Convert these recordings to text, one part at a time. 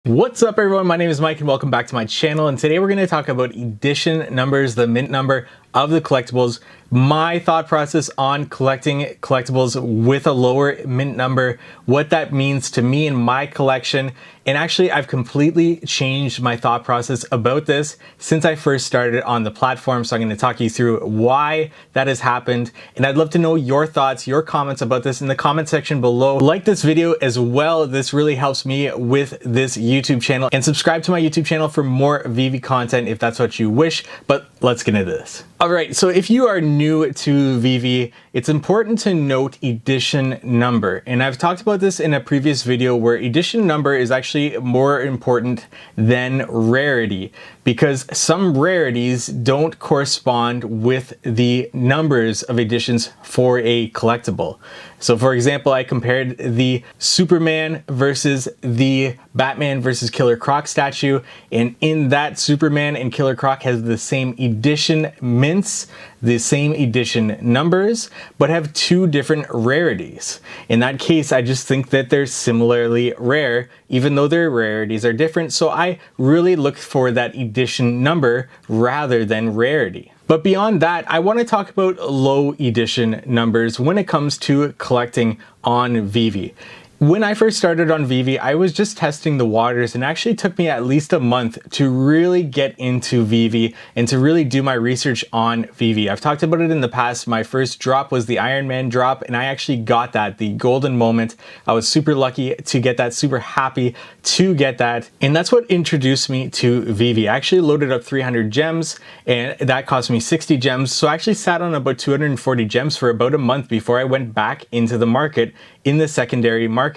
What's up everyone, my name is Mike and welcome back to my channel, and today we're going to talk about edition numbers, the mint number of the collectibles, my thought process on collecting collectibles with a lower mint number, what that means to me and my collection. And actually I've completely changed my thought process about this since I first started on the platform, so I'm going to talk you through why that has happened, and I'd love to know your thoughts, your comments about this in the comment section below. Like this video as well, this really helps me with this YouTube channel, and subscribe to my YouTube channel for more VEVE content if that's what you wish. But let's get into this. Alright, so if you are new to VEVE, it's important to note edition number. And I've talked about this in a previous video where edition number is actually more important than rarity, because some rarities don't correspond with the numbers of editions for a collectible. So for example, I compared the Superman versus the Batman versus Killer Croc statue, and in that Superman and Killer Croc has the same edition mints, the same edition numbers, but have two different rarities. In that case, I just think that they're similarly rare, even though their rarities are different. So I really look for that edition number rather than rarity. But beyond that, I want to talk about low edition numbers when it comes to collecting on VEVE. When I first started on VEVE, I was just testing the waters, and it actually took me at least a month to really get into VEVE and to really do my research on VEVE. I've talked about it in the past. My first drop was the Iron Man drop, and I actually got that, the golden moment. I was super lucky to get that, super happy to get that, and that's what introduced me to VEVE. I actually loaded up 300 gems, and that cost me 60 gems, so I actually sat on about 240 gems for about a month before I went back into the market in the secondary market.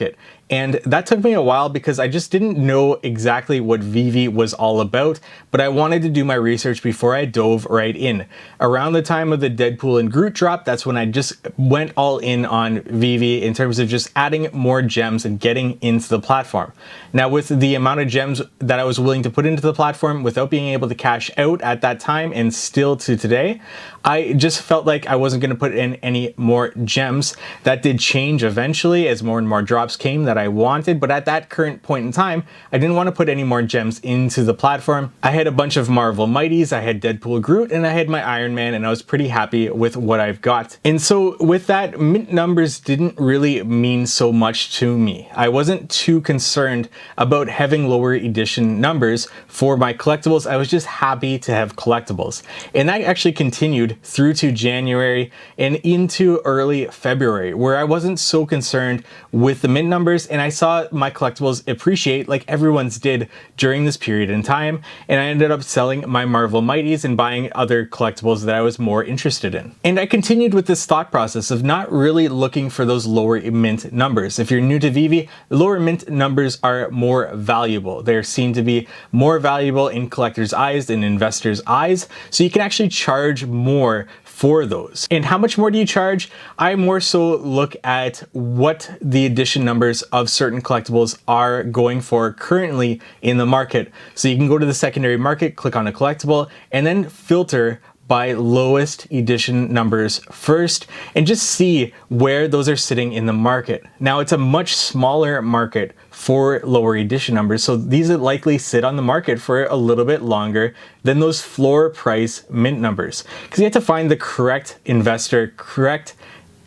And that took me a while because I just didn't know exactly what VEVE was all about, but I wanted to do my research before I dove right in. Around the time of the Deadpool and Groot drop, that's when I just went all in on VEVE in terms of just adding more gems and getting into the platform. Now, with the amount of gems that I was willing to put into the platform without being able to cash out at that time, and still to today, I just felt like I wasn't going to put in any more gems. That did change eventually as more and more drops came that I wanted, but at that current point in time, I didn't want to put any more gems into the platform. I had a bunch of Marvel Mighties, I had Deadpool, Groot, and I had my Iron Man, and I was pretty happy with what I've got. And so with that, mint numbers didn't really mean so much to me. I wasn't too concerned about having lower edition numbers for my collectibles. I was just happy to have collectibles. And that actually continued through to January and into early February, where I wasn't so concerned with the mint numbers, and I saw my collectibles appreciate like everyone's did during this period in time, and I ended up selling my Marvel Mighties and buying other collectibles that I was more interested in. And I continued with this thought process of not really looking for those lower mint numbers. If you're new to VEVE, lower mint numbers are more valuable. They're seen to be more valuable in collectors' eyes than investors' eyes, so you can actually charge more for those. And how much more do you charge? I more so look at what the edition numbers of certain collectibles are going for currently in the market. So you can go to the secondary market, click on a collectible, and then filter by lowest edition numbers first, and just see where those are sitting in the market. Now, it's a much smaller market for lower edition numbers, so these would likely sit on the market for a little bit longer than those floor price mint numbers, because you have to find the correct investor, correct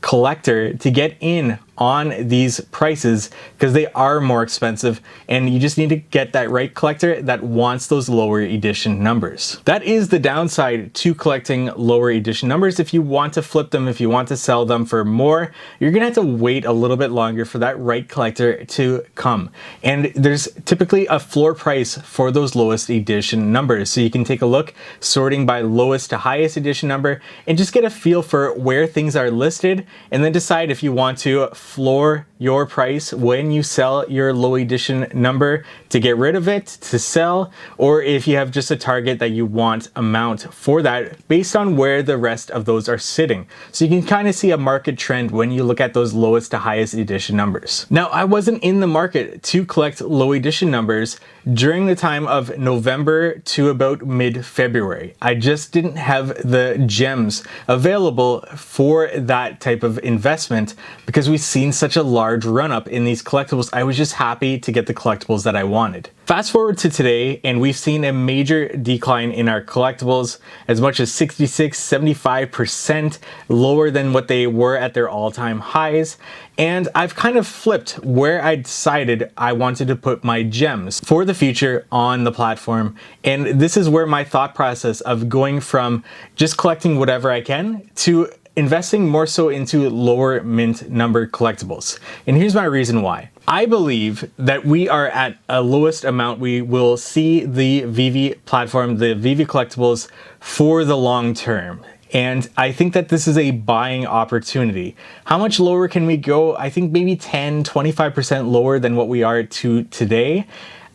collector to get in on these prices, because they are more expensive, and you just need to get that right collector that wants those lower edition numbers. That is the downside to collecting lower edition numbers. If you want to flip them, if you want to sell them for more, you're gonna have to wait a little bit longer for that right collector to come. And there's typically a floor price for those lowest edition numbers. So you can take a look, sorting by lowest to highest edition number, and just get a feel for where things are listed, and then decide if you want to floor your price when you sell your low edition number to get rid of it, to sell, or if you have just a target that you want amount for that based on where the rest of those are sitting. So you can kind of see a market trend when you look at those lowest to highest edition numbers. Now, I wasn't in the market to collect low edition numbers during the time of November to about mid-February. I just didn't have the gems available for that type of investment because we've seen such a large large run up in these collectibles. I was just happy to get the collectibles that I wanted. Fast forward to today, and we've seen a major decline in our collectibles, as much as 76-75% lower than what they were at their all-time highs. And I've kind of flipped where I decided I wanted to put my gems for the future on the platform. And this is where my thought process of going from just collecting whatever I can to investing more so into lower mint number collectibles. And here's my reason why. I believe that we are at a lowest amount we will see the VEVE platform, the VEVE collectibles, for the long term. And I think that this is a buying opportunity. How much lower can we go? I think maybe 10-25% lower than what we are to today.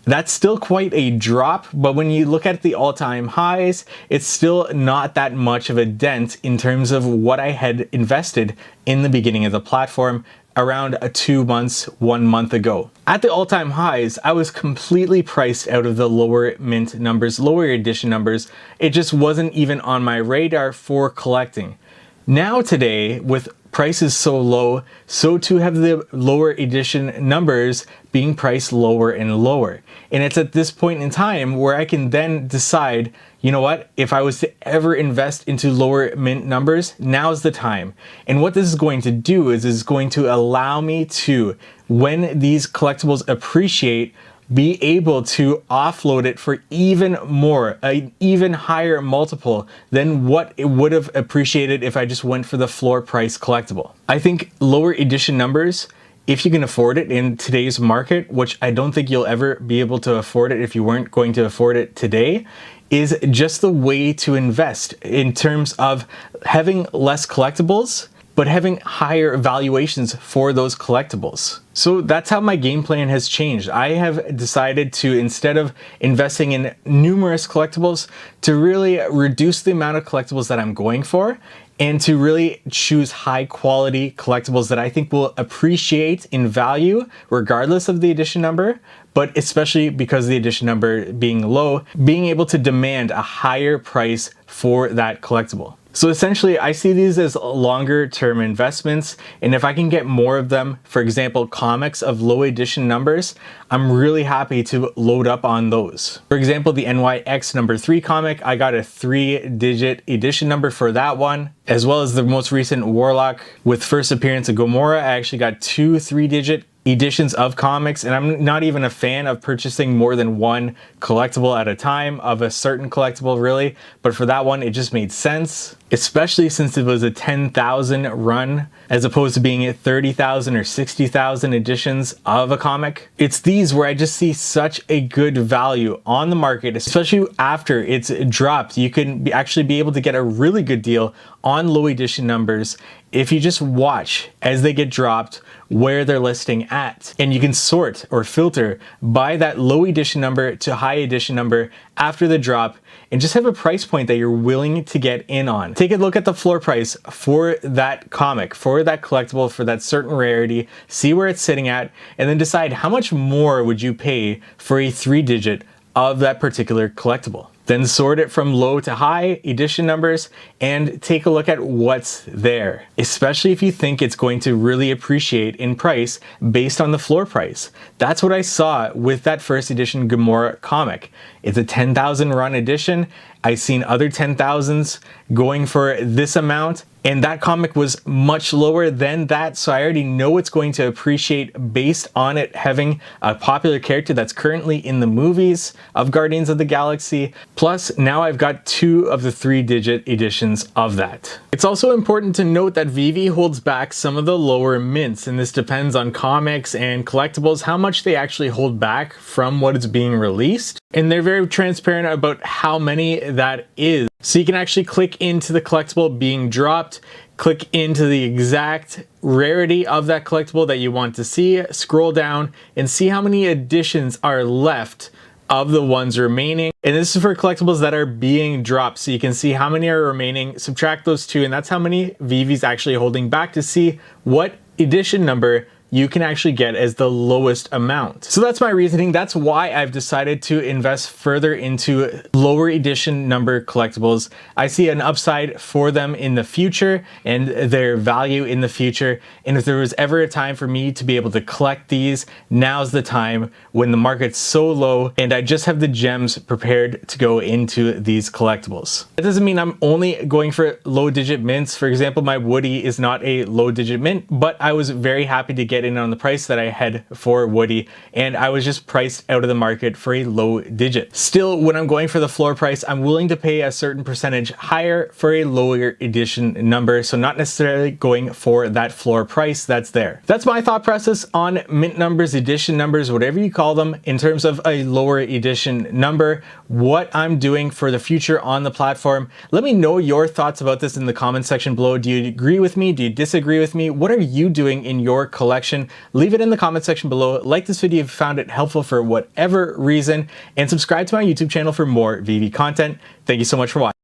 That's still quite a drop, but when you look at the all-time highs, it's still not that much of a dent in terms of what I had invested in the beginning of the platform around 2 months, 1 month ago. At the all-time highs, I was completely priced out of the lower mint numbers, lower edition numbers. It just wasn't even on my radar for collecting. Now today, with prices so low, so too have the lower edition numbers being priced lower and lower. And it's at this point in time where I can then decide, you know what, if I was to ever invest into lower mint numbers, now's the time. And what this is going to do is going to allow me to, when these collectibles appreciate, be able to offload it for even more, an even higher multiple than what it would have appreciated if I just went for the floor price collectible. I think lower edition numbers, if you can afford it in today's market, which I don't think you'll ever be able to afford it if you weren't going to afford it today, is just the way to invest in terms of having less collectibles, but having higher valuations for those collectibles. So that's how my game plan has changed. I have decided to, instead of investing in numerous collectibles, to really reduce the amount of collectibles that I'm going for and to really choose high quality collectibles that I think will appreciate in value regardless of the edition number, but especially because the edition number being low, being able to demand a higher price for that collectible. So essentially, I see these as longer term investments, and if I can get more of them, for example, comics of low edition numbers, I'm really happy to load up on those. For example, the NYX number 3 comic, I got a 3-digit edition number for that one, as well as the most recent Warlock with first appearance of Gamora. I actually got 2 3-digit editions of comics, and I'm not even a fan of purchasing more than one collectible at a time of a certain collectible, really, but for that one it just made sense, especially since it was a 10,000 run as opposed to being at 30,000 or 60,000 editions of a comic. It's these where I just see such a good value on the market, especially after it's dropped. You can actually be able to get a really good deal on low edition numbers if you just watch as they get dropped where they're listing at, and you can sort or filter by that low edition number to high edition number after the drop and just have a price point that you're willing to get in on. Take a look at the floor price for that comic, for that collectible, for that certain rarity, see where it's sitting at, and then decide how much more would you pay for a 3-digit of that particular collectible. Then sort it from low to high edition numbers and take a look at what's there, especially if you think it's going to really appreciate in price based on the floor price. That's what I saw with that first edition Gamora comic. It's a 10,000 run edition. I've seen other 10,000s going for this amount, and that comic was much lower than that, so I already know it's going to appreciate based on it having a popular character that's currently in the movies of Guardians of the Galaxy. Plus, now I've got 2 of the 3-digit editions of that. It's also important to note that VEVE holds back some of the lower mints, and this depends on comics and collectibles, how much they actually hold back from what is being released. And they're very transparent about how many that is. So you can actually click into the collectible being dropped, click into the exact rarity of that collectible that you want to see, scroll down and see how many editions are left of the ones remaining. And this is for collectibles that are being dropped, so you can see how many are remaining, subtract those 2, and that's how many VEVE's actually holding back to see what edition number you can actually get as the lowest amount. So that's my reasoning. That's why I've decided to invest further into lower edition number collectibles. I see an upside for them in the future and their value in the future. And if there was ever a time for me to be able to collect these, now's the time when the market's so low and I just have the gems prepared to go into these collectibles. That doesn't mean I'm only going for low digit mints. For example, my Woody is not a low digit mint, but I was very happy to get in on the price that I had for Woody, and I was just priced out of the market for a low digit. Still, when I'm going for the floor price, I'm willing to pay a certain percentage higher for a lower edition number, so not necessarily going for that floor price that's there. That's my thought process on mint numbers, edition numbers, whatever you call them, in terms of a lower edition number, what I'm doing for the future on the platform. Let me know your thoughts about this in the comment section below. Do you agree with me? Do you disagree with me? What are you doing in your collection? Leave it in the comment section below. Like this video if you found it helpful for whatever reason, and subscribe to my YouTube channel for more VEVE content. Thank you so much for watching.